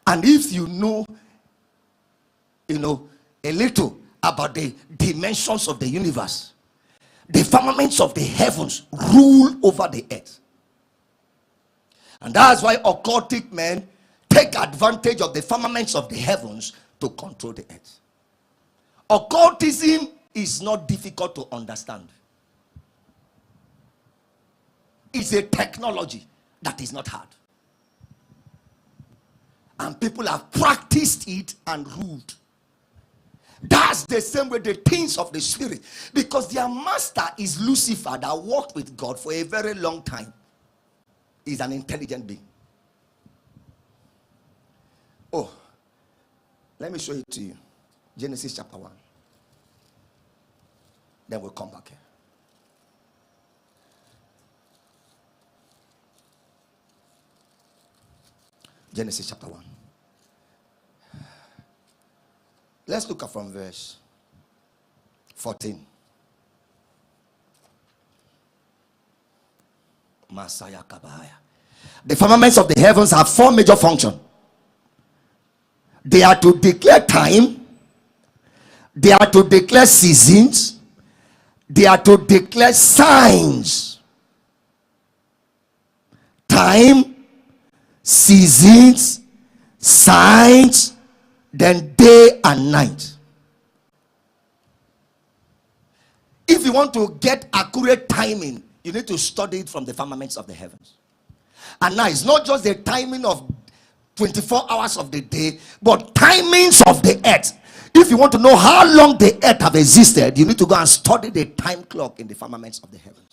And if you know a little about the dimensions of the universe, the firmaments of the heavens rule over the earth. And that's why occultic men take advantage of the firmaments of the heavens to control the earth. Occultism is not difficult to understand. It's a technology that is not hard. And people have practiced it and ruled. That's the same way the things of the spirit, because their master is Lucifer, that walked with God for a very long time. He's an intelligent being. Oh, let me show it to you. Genesis chapter 1. Then we'll come back here. Genesis chapter 1. Let's look at from verse 14. Masaya Kabaya. The firmaments of the heavens have four major functions. They are to declare time. They are to declare seasons. They are to declare signs. Time, seasons, signs, then day and night. If you want to get accurate timing, you need to study it from the firmaments of the heavens. And now it's not just the timing of 24 hours of the day, but timings of the earth. If you want to know how long the earth have existed, you need to go and study the time clock in the firmaments of the heavens.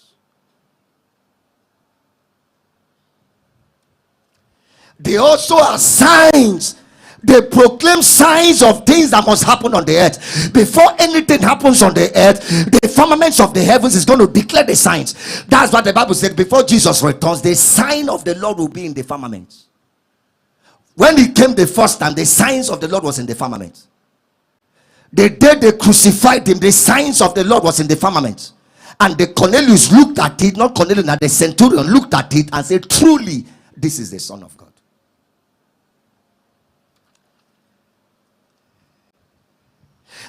They also are signs. They proclaim signs of things that must happen on the earth. Before anything happens on the earth, the firmaments of the heavens is going to declare the signs. That's what the Bible said. Before Jesus returns, the sign of the Lord will be in the firmaments. When he came the first time, the signs of the Lord was in the firmament. The day they crucified him, the signs of the Lord was in the firmament. And the Cornelius looked at it, not Cornelius, the centurion looked at it and said, truly, this is the Son of God.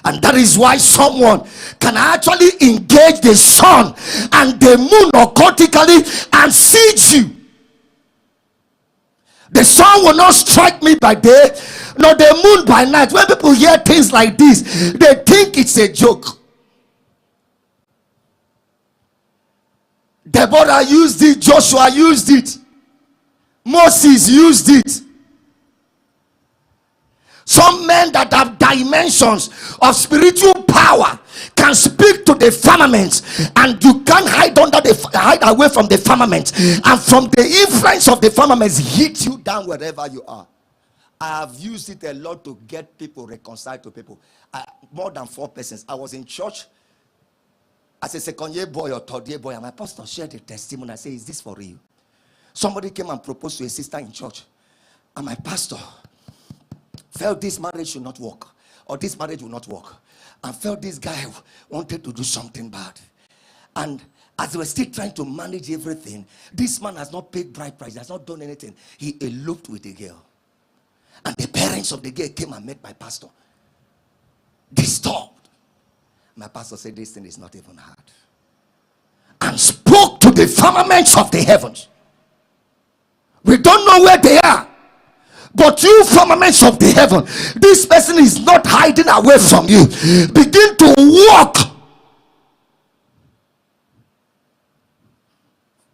And that is why someone can actually engage the sun and the moon occultically and see you. The sun will not strike me by day, nor the moon by night. When people hear things like this, they think it's a joke. Deborah used it, Joshua used it, Moses used it. Some men that have dimensions of spiritual power can speak to the firmament, and you can't hide away from the firmament, and from the influence of the firmament hit you down wherever you are. I have used it a lot to get people reconciled to people. More than 4 persons. I was in church as a second year boy or third year boy, and my pastor shared a testimony. I said, is this for real? Somebody came and proposed to a sister in church, and my pastor felt this marriage should not work, or this marriage will not work, and felt this guy wanted to do something bad. And as they were still trying to manage everything, this man has not paid bride price, he has not done anything. He eloped with the girl. And the parents of the girl came and met my pastor, disturbed. My pastor said, this thing is not even hard, and spoke to the firmaments of the heavens. We don't know where they are, but you firmaments of the heaven, this person is not hiding away from you. Begin to walk.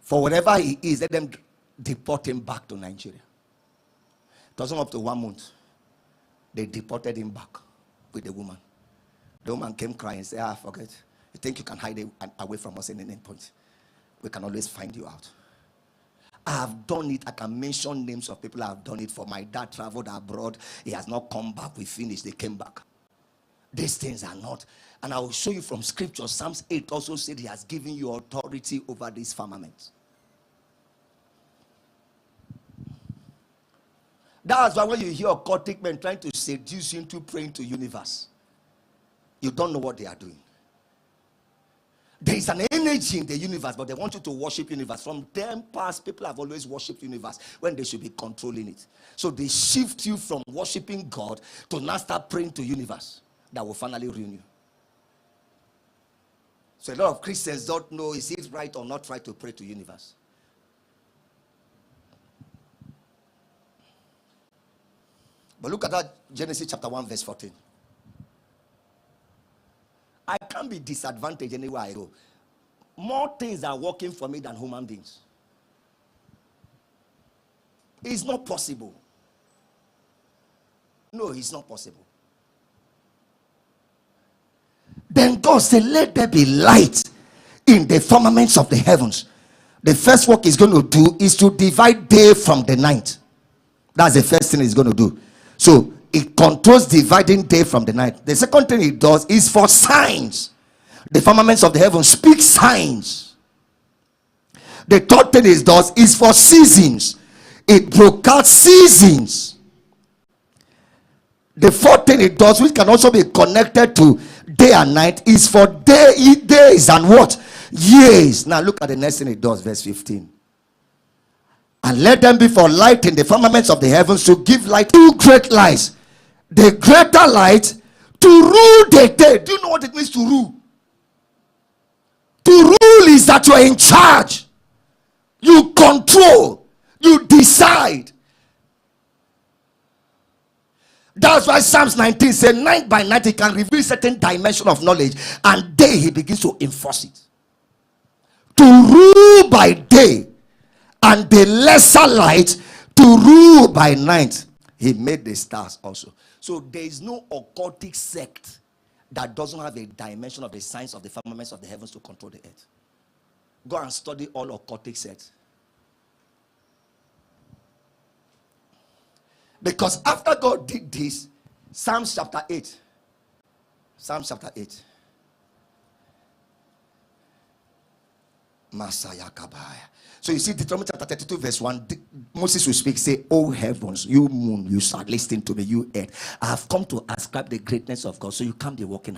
For whatever he is, let them deport him back to Nigeria. It wasn't up to 1 month. They deported him back with the woman. The woman came crying and said, forget. You think you can hide away from us in any point? We can always find you out. I have done it. I can mention names of people I have done it for. My dad traveled abroad. He has not come back. We finished. They came back. These things are not. And I will show you from scripture. Psalms 8 also said he has given you authority over these firmaments. That's why when you hear occultic men trying to seduce you into praying to universe, you don't know what they are doing. There is an energy in the universe, but they want you to worship universe. From them past, people have always worshipped universe when they should be controlling it. So they shift you from worshiping God to now start praying to universe that will finally ruin you. So a lot of Christians don't know, is it right or not right to pray to universe? But look at that, Genesis chapter 1 verse 14. I can't be disadvantaged anywhere I go. More things are working for me than human beings. It's not possible. No, it's not possible. Then God said, let there be light in the firmaments of the heavens. The first work he's going to do is to divide day from the night. That's the first thing he's going to do. So it controls dividing day from the night. The second thing it does is for signs. The firmaments of the heavens speak signs. The third thing it does is for seasons. It broadcasts seasons. The fourth thing it does, which can also be connected to day and night, is for days and what? Years. Now look at the next thing it does, verse 15. And let them be for light in the firmaments of the heavens, to give light. Two great lights. The greater light to rule the day. Do you know what it means to rule? To rule is that you are in charge. You control. You decide. That's why Psalms 19 says, night by night he can reveal certain dimension of knowledge, and day he begins to enforce it. To rule by day, and the lesser light to rule by night. He made the stars also. So there is no occultic sect that doesn't have a dimension of the science of the firmaments of the heavens to control the earth. Go and study all occultic sects. Because after God did this, Psalms chapter 8. Psalms chapter 8. Masaya Kabaya. So you see Deuteronomy chapter 32 verse 1, Moses will speak, say, "Oh heavens, you moon, you start listening to me, you earth. I have come to ascribe the greatness of God, so you can't be walking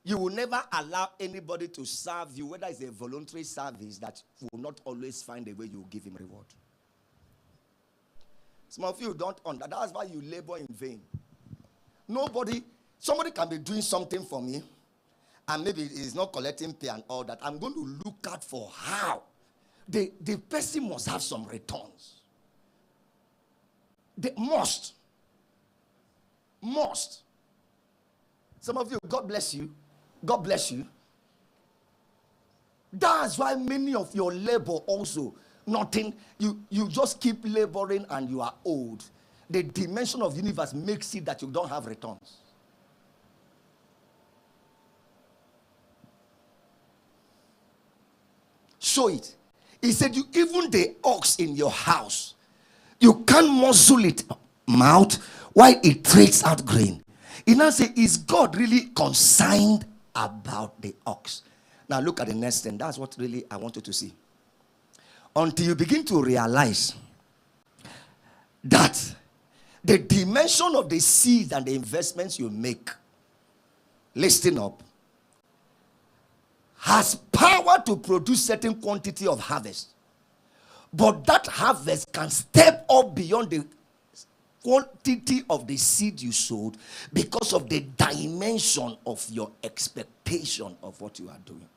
You will never allow anybody to serve you, whether it's a voluntary service, that will not always find a way you will give him reward. Some of you don't understand. That's why you labor in vain. Somebody can be doing something for me, and maybe he's not collecting pay and all that. I'm going to look out for how. The person must have some returns. They must. Some of you, God bless you. God bless you. That's why many of your labor also, nothing, you just keep laboring and you are old. The dimension of the universe makes it that you don't have returns. Show it. He said, even the ox in your house, you can't muzzle it mouth while it trades out grain. He now says, is God really concerned about the ox? Now look at the next thing. That's what really I want you to see. Until you begin to realize that the dimension of the seeds and the investments you make, listen up, has power to produce certain quantity of harvest. But that harvest can step up beyond the quantity of the seed you sowed because of the dimension of your expectation of what you are doing.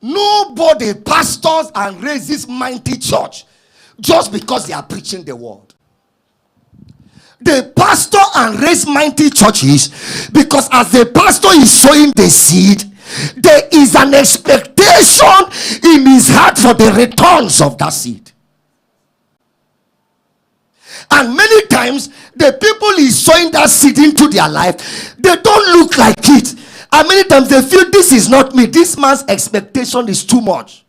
Nobody pastors and raises mighty church just because they are preaching the word. The pastor and raise mighty churches because as the pastor is sowing the seed, there is an expectation in his heart for the returns of that seed. And many times, the people he's sowing that seed into their life, they don't look like it. And many times they feel, this is not me. This man's expectation is too much.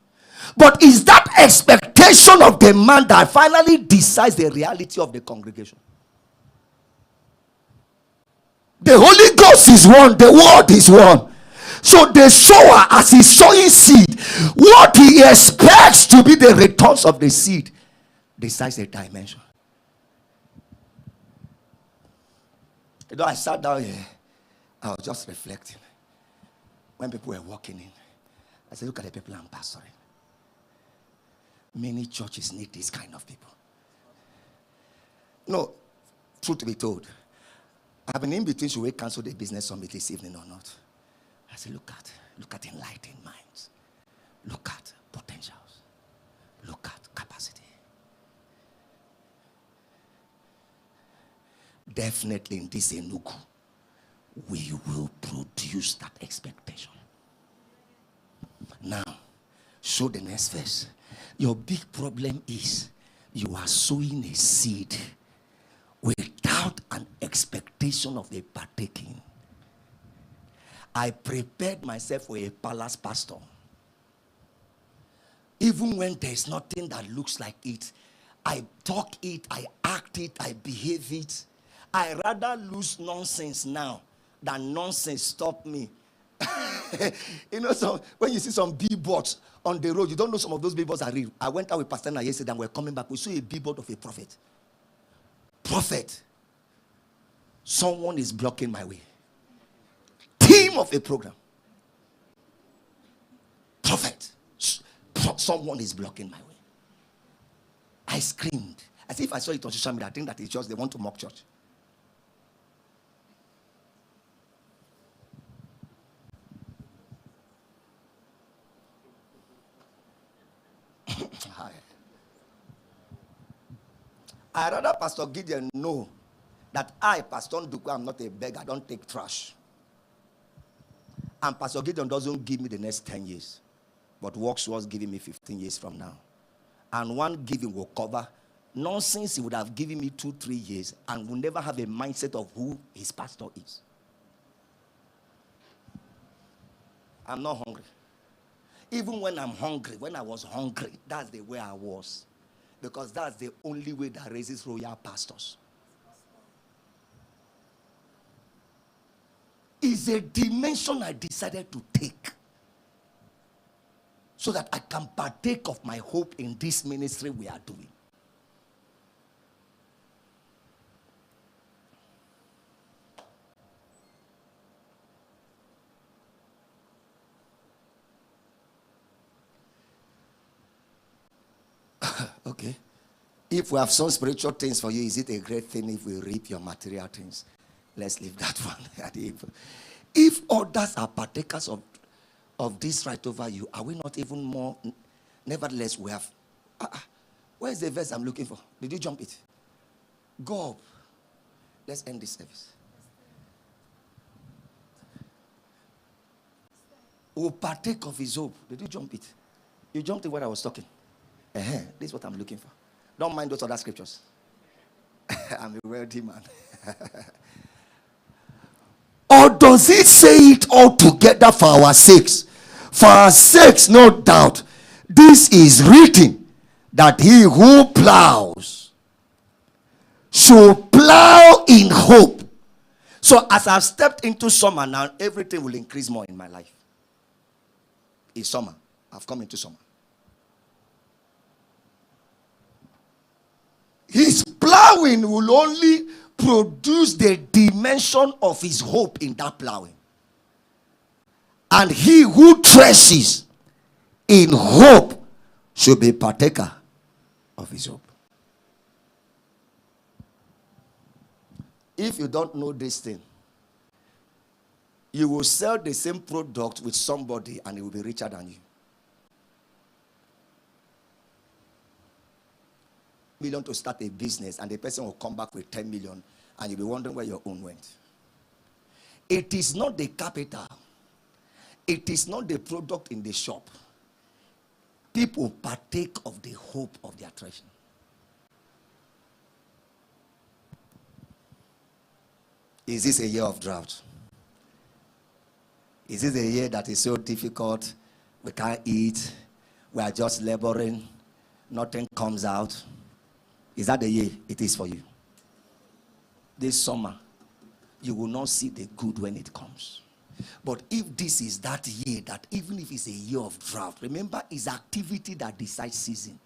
But is that expectation of the man that finally decides the reality of the congregation? The Holy Ghost is one. The word is one. So the sower, as he's sowing seed, what he expects to be the returns of the seed decides the dimension. You know, I sat down here. I was just reflecting. When people were walking in, I said, look at the people I'm pastoring. Many churches need this kind of people. No, truth to be told, I've been in between, should we cancel the business summit this evening or not? I said, look at enlightened minds. Look at potentials. Look at capacity. Definitely in this Ndukwe, we will produce that expectation. Now, show the next verse. Your big problem is you are sowing a seed without an expectation of a partaking. I prepared myself for a palace pastor. Even when there's nothing that looks like it, I talk it, I act it, I behave it. I rather lose nonsense now than nonsense stop me. You know, so when you see some billboards on the road, you don't know some of those billboards are real. I went out with Pastor Na yesterday and we're coming back. We saw a billboard of a prophet. Prophet. Someone is blocking my way. Theme of a program. Prophet. Someone is blocking my way. I screamed. As if I saw it on social media. I think that it's just they want to mock church. I rather Pastor Gideon know that I, Pastor Ndukwe, I'm not a beggar. I don't take trash. And Pastor Gideon doesn't give me the next 10 years. But Works was giving me 15 years from now. And one giving will cover nonsense he would have given me 2-3 years and will never have a mindset of who his pastor is. I'm not hungry. Even when I'm hungry, when I was hungry, that's the way I was. Because that's the only way that raises royal pastors. It's a dimension I decided to take. so that I can partake of my hope in this ministry we are doing. Okay. If we have some spiritual things for you, is it a great thing if we reap your material things? Let's leave that one. If others are partakers of this right over you, are we not even more? Nevertheless, we have. Where is the verse I'm looking for? Did you jump it? Go up. Let's end this service. We'll partake of his hope. Did you jump it? You jumped it when I was talking. This is what I'm looking for. Don't mind those other scriptures. I'm a wealthy man. Or does it say it all together for our sakes? For our sakes, no doubt. This is written, that he who plows should plow in hope. So as I've stepped into summer now, everything will increase more in my life. It's summer. I've come into summer. His plowing will only produce the dimension of his hope in that plowing. And he who threshes in hope should be partaker of his hope. If you don't know this thing, you will sell the same product with somebody and he will be richer than you. Million to start a business, and the person will come back with 10 million, and you'll be wondering where your own went. It is not the capital. It is not the product in the shop. People partake of the hope of their treasure. Is this a year of drought? Is this a year that is so difficult? We can't eat. We are just laboring. Nothing comes out. Is that the year it is for you? This summer, you will not see the good when it comes. But if this is that year, that even if it's a year of drought, remember, it's activity that decides season.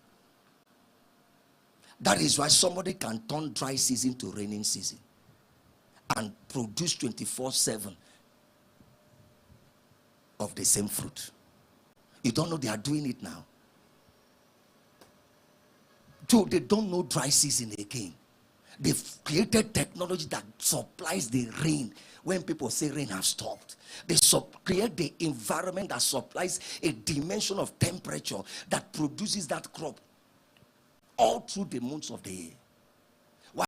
That is why somebody can turn dry season to raining season and produce 24/7 of the same fruit. You don't know they are doing it now. So they don't know dry season again. They've created technology that supplies the rain when people say rain has stopped. They create the environment that supplies a dimension of temperature that produces that crop all through the months of the year.